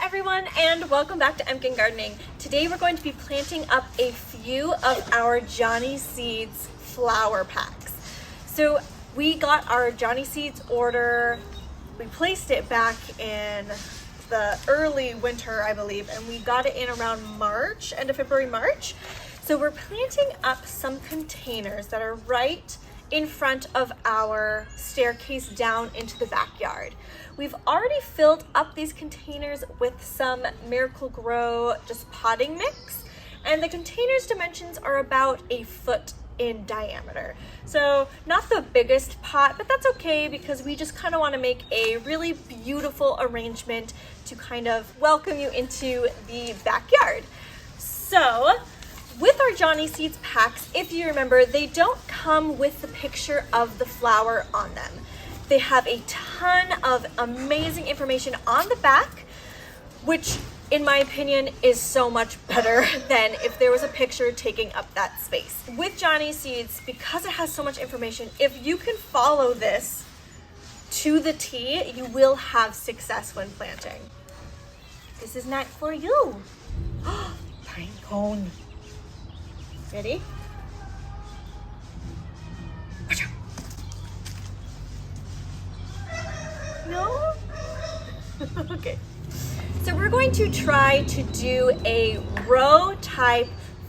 everyone, and welcome back to Emkin Gardening. Today we're going to be planting up a few of our Johnny Seeds flower packs. So we got our Johnny Seeds order, we placed it back in the early winter, I believe, and we got it in around March, end of February, March. So we're planting up some containers that are right in front of our staircase down into the backyard. We've already filled up these containers with some Miracle-Gro just potting mix, and the container's dimensions are about 1 foot in diameter. So not the biggest pot, but that's okay because we just kind of want to make a really beautiful arrangement to kind of welcome you into the backyard. So with our Johnny Seeds packs, if you remember, they don't come with the picture of the flower on them. They have a ton of amazing information on the back, which in my opinion is so much better than if there was a picture taking up that space. With Johnny Seeds, because it has so much information, if you can follow this to the T, you will have success when planting. This is not for you. Pine cone. Ready? No? Okay. So we're going to try to do a row type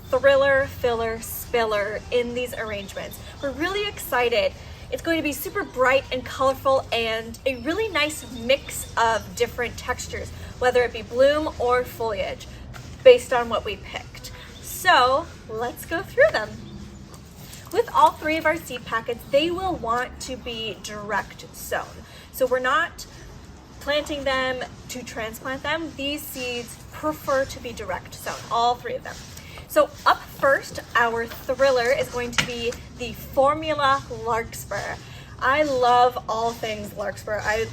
thriller, filler, spiller in these arrangements. We're really excited. It's going to be super bright and colorful and a really nice mix of different textures, whether it be bloom or foliage, based on what we picked. So let's go through them. With all 3 of our seed packets, they will want to be direct sown. So we're not planting them to transplant them. These seeds prefer to be direct sown, all 3 of them. So up first, our thriller is going to be the Formula Larkspur. I love all things Larkspur. I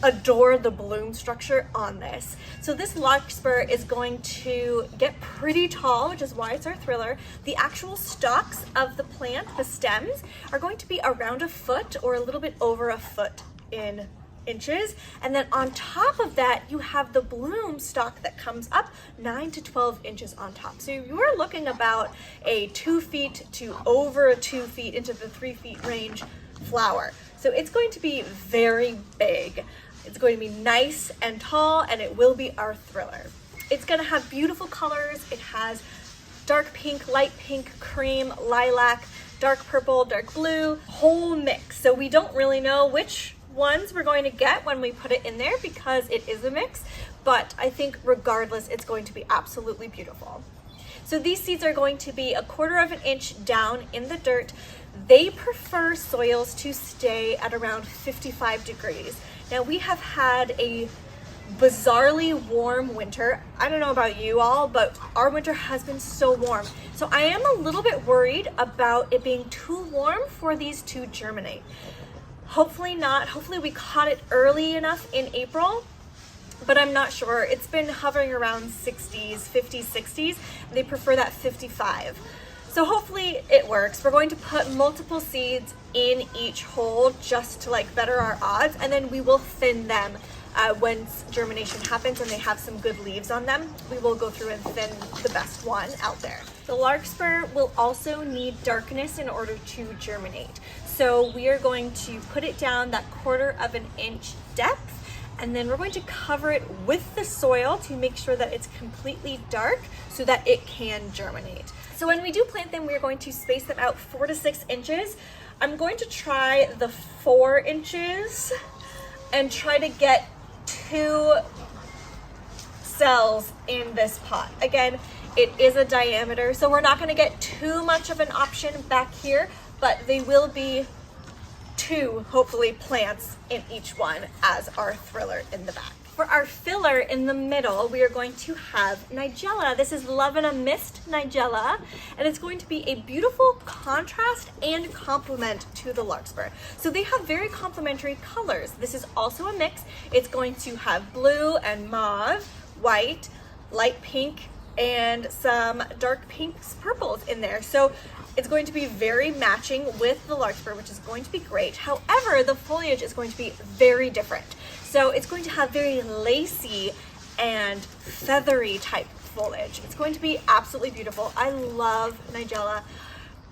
adore the bloom structure on this. So this larkspur is going to get pretty tall, which is why it's our thriller. The actual stalks of the plant, the stems, are going to be around 1 foot or a little bit over 1 foot in inches. And then on top of that, you have the bloom stalk that comes up 9 to 12 inches on top. So you are looking about a 2 feet to over 2 feet into the 3 feet range flower. So it's going to be very big. It's going to be nice and tall, and it will be our thriller. It's going to have beautiful colors. It has dark pink, light pink, cream, lilac, dark purple, dark blue, whole mix. So we don't really know which ones we're going to get when we put it in there because it is a mix, but I think regardless, it's going to be absolutely beautiful. So these seeds are going to be 1/4 of an inch down in the dirt. They prefer soils to stay at around 55 degrees. Now we have had a bizarrely warm winter. I don't know about you all, but our winter has been so warm. So I am a little bit worried about it being too warm for these to germinate. Hopefully not. Hopefully we caught it early enough in April, but I'm not sure. It's been hovering around 60s, 50s, 60s. They prefer that 55. So hopefully it works. We're going to put multiple seeds in each hole just to better our odds, and then we will thin them once germination happens and they have some good leaves on them. We will go through and thin the best one out there. The larkspur will also need darkness in order to germinate. So we are going to put it down that 1/4 of an inch depth, and then we're going to cover it with the soil to make sure that it's completely dark so that it can germinate. So when we do plant them, we're going to space them out 4 to 6 inches. I'm going to try the 4 inches and try to get 2 cells in this pot. Again, it is a diameter, so we're not going to get too much of an option back here, but they will be 2, hopefully, plants in each one as our thriller in the back. For our filler in the middle, we are going to have Nigella. This is Love in a Mist Nigella, and it's going to be a beautiful contrast and complement to the larkspur. So they have very complementary colors. This is also a mix. It's going to have blue and mauve, white, light pink, and some dark pinks, purples in there. So it's going to be very matching with the larkspur, which is going to be great. However, the foliage is going to be very different. So it's going to have very lacy and feathery type foliage. It's going to be absolutely beautiful. I love Nigella.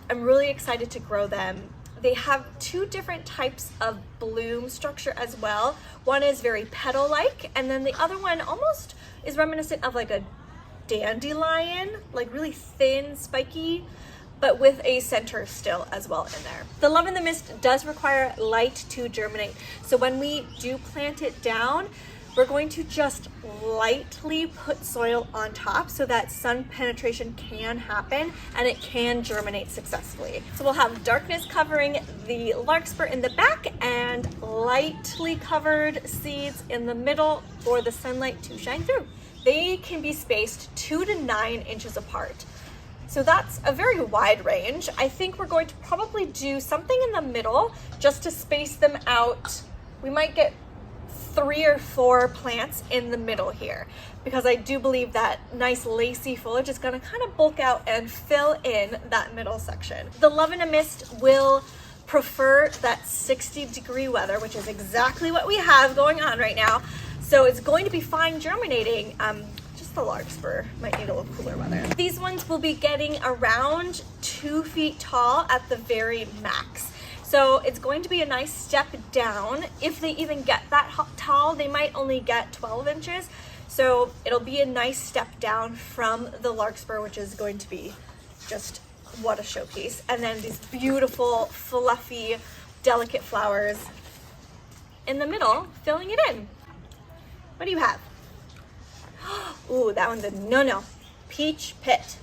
I'm really excited to grow them. They have two different types of bloom structure as well. One is very petal-like, and then the other one almost is reminiscent of like a dandelion, like really thin, spiky, but with a center still as well in there. The Love in the Mist does require light to germinate. So when we do plant it down, we're going to just lightly put soil on top so that sun penetration can happen and it can germinate successfully. So we'll have darkness covering the larkspur in the back and lightly covered seeds in the middle for the sunlight to shine through. They can be spaced 2 to 9 inches apart. So that's a very wide range. I think we're going to probably do something in the middle just to space them out. We might get 3 or 4 plants in the middle here because I do believe that nice lacy foliage is going to kind of bulk out and fill in that middle section. The Love in a Mist will prefer that 60-degree weather, which is exactly what we have going on right now. So it's going to be fine germinating. Just the larkspur might need a little cooler weather. These ones will be getting around 2 feet tall at the very max. So it's going to be a nice step down. If they even get that tall, they might only get 12 inches. So it'll be a nice step down from the larkspur, which is going to be just what a showpiece. And then these beautiful, fluffy, delicate flowers in the middle, filling it in. What do you have? Ooh, that one's a no-no. Peach Pit.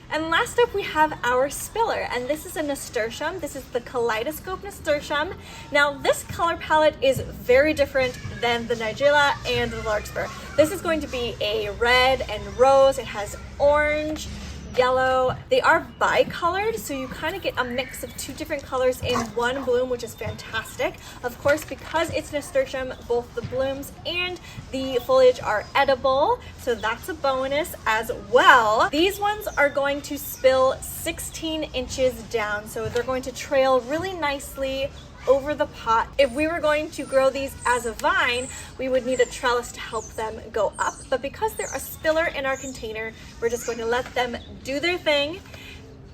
And last up we have our spiller, and this is a nasturtium. This is the Kaleidoscope Nasturtium. Now this color palette is very different than the Nigella and the larkspur. This is going to be a red and rose. It has orange, yellow. They are bicolored, so you kind of get a mix of 2 different colors in one bloom, which is fantastic. Of course, because it's nasturtium, both the blooms and the foliage are edible, so that's a bonus as well. These ones are going to spill 16 inches down, so they're going to trail really nicely over the pot. If we were going to grow these as a vine, we would need a trellis to help them go up. But because they're a spiller in our container, we're just going to let them do their thing,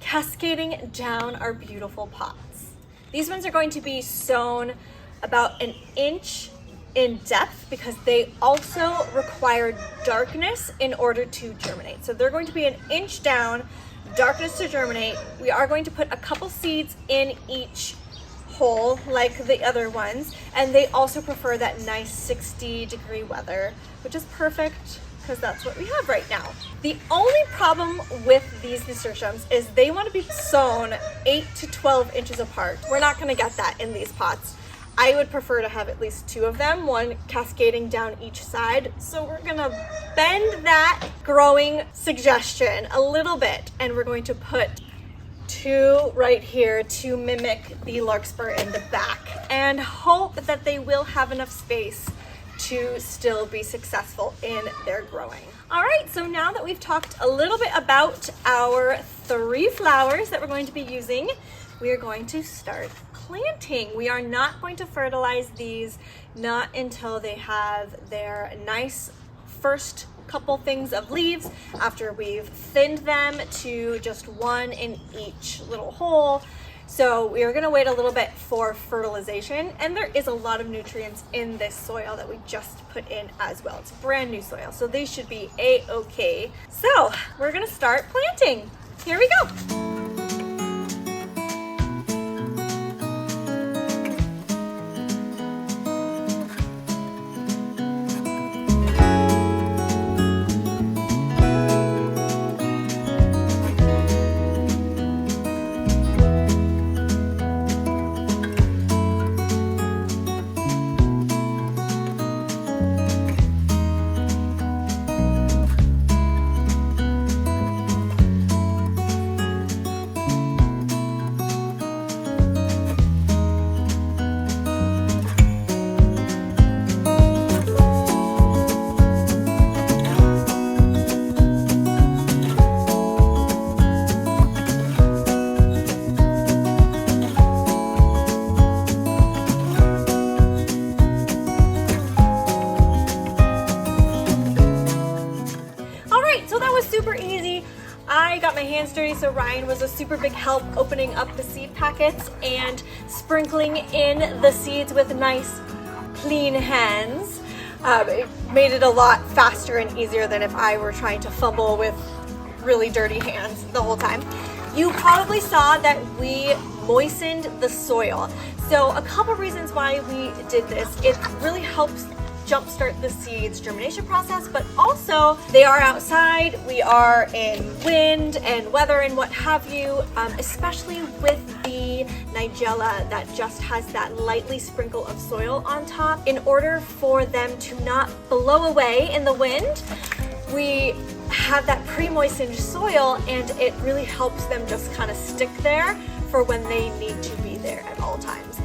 cascading down our beautiful pots. These ones are going to be sown about 1 inch in depth because they also require darkness in order to germinate. So they're going to be 1 inch down, darkness to germinate. We are going to put a couple seeds in each hole like the other ones, and they also prefer that nice 60-degree weather, which is perfect because that's what we have right now. The only problem with these nasturtiums is they want to be sown 8 to 12 inches apart. We're not going to get that in these pots. I would prefer to have at least 2 of them, one cascading down each side. So we're gonna bend that growing suggestion a little bit, and we're going to put 2 right here to mimic the larkspur in the back and hope that they will have enough space to still be successful in their growing. All right, so now that we've talked a little bit about our 3 flowers that we're going to be using, we are going to start planting. We are not going to fertilize these, not until they have their nice first couple things of leaves, after we've thinned them to just 1 in each little hole. So we are going to wait a little bit for fertilization, and there is a lot of nutrients in this soil that we just put in as well. It's brand new soil, so they should be a-okay. So we're going to start planting. Here we go. my hands dirty, so Ryan was a super big help opening up the seed packets and sprinkling in the seeds with nice, clean hands. It made it a lot faster and easier than if I were trying to fumble with really dirty hands the whole time. You probably saw that we moistened the soil. So a couple reasons why we did this. It really helps jumpstart the seeds germination process, but also they are outside, we are in wind and weather and what have you, especially with the Nigella that just has that lightly sprinkle of soil on top. In order for them to not blow away in the wind, we have that pre-moistened soil, and it really helps them just kind of stick there for when they need to be there at all times.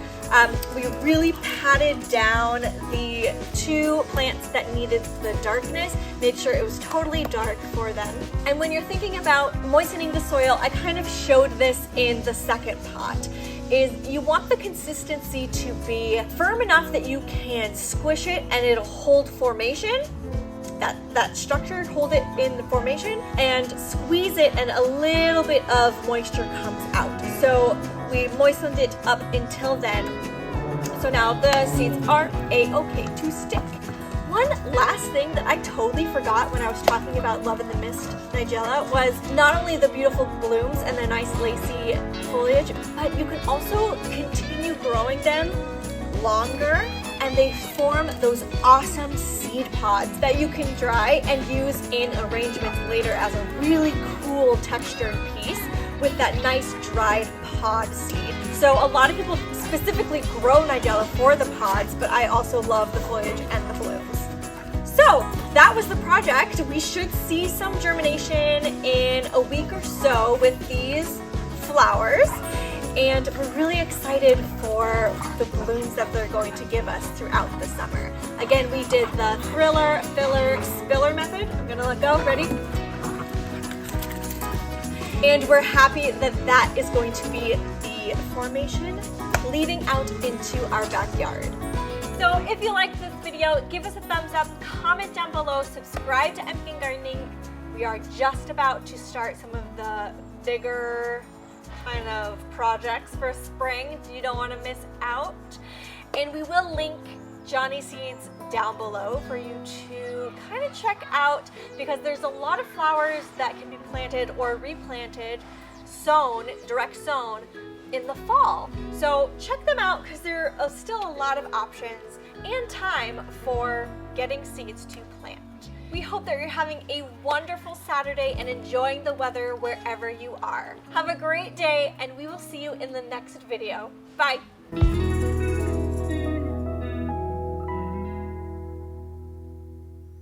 We really patted down the 2 plants that needed the darkness, made sure it was totally dark for them. And when you're thinking about moistening the soil, I kind of showed this in the second pot, is you want the consistency to be firm enough that you can squish it and it'll hold formation. That structure, hold it in the formation, and squeeze it and a little bit of moisture comes out. So we moistened it up until then. So now the seeds are a-okay to stick. One last thing that I totally forgot when I was talking about Love in the Mist Nigella was not only the beautiful blooms and the nice lacy foliage, but you can also continue growing them longer, and they form those awesome seed pods that you can dry and use in arrangements later as a really cool textured piece with that nice dried pod seed. So a lot of people specifically grow Nigella for the pods, but I also love the foliage and the blooms. So that was the project. We should see some germination in a week or so with these flowers. And we're really excited for the blooms that they're going to give us throughout the summer. Again, we did the thriller, filler, spiller method. I'm gonna let go, ready? And we're happy that that is going to be the formation leading out into our backyard. So if you liked this video, give us a thumbs up, comment down below, subscribe to Empking Gardening. We are just about to start some of the bigger kind of projects for spring. You don't want to miss out. And we will link Johnny Seeds down below for you to kind of check out, because there's a lot of flowers that can be planted or replanted, sown, direct sown in the fall. So check them out, because there are still a lot of options and time for getting seeds to plant. We hope that you're having a wonderful Saturday and enjoying the weather wherever you are. Have a great day, and we will see you in the next video. Bye.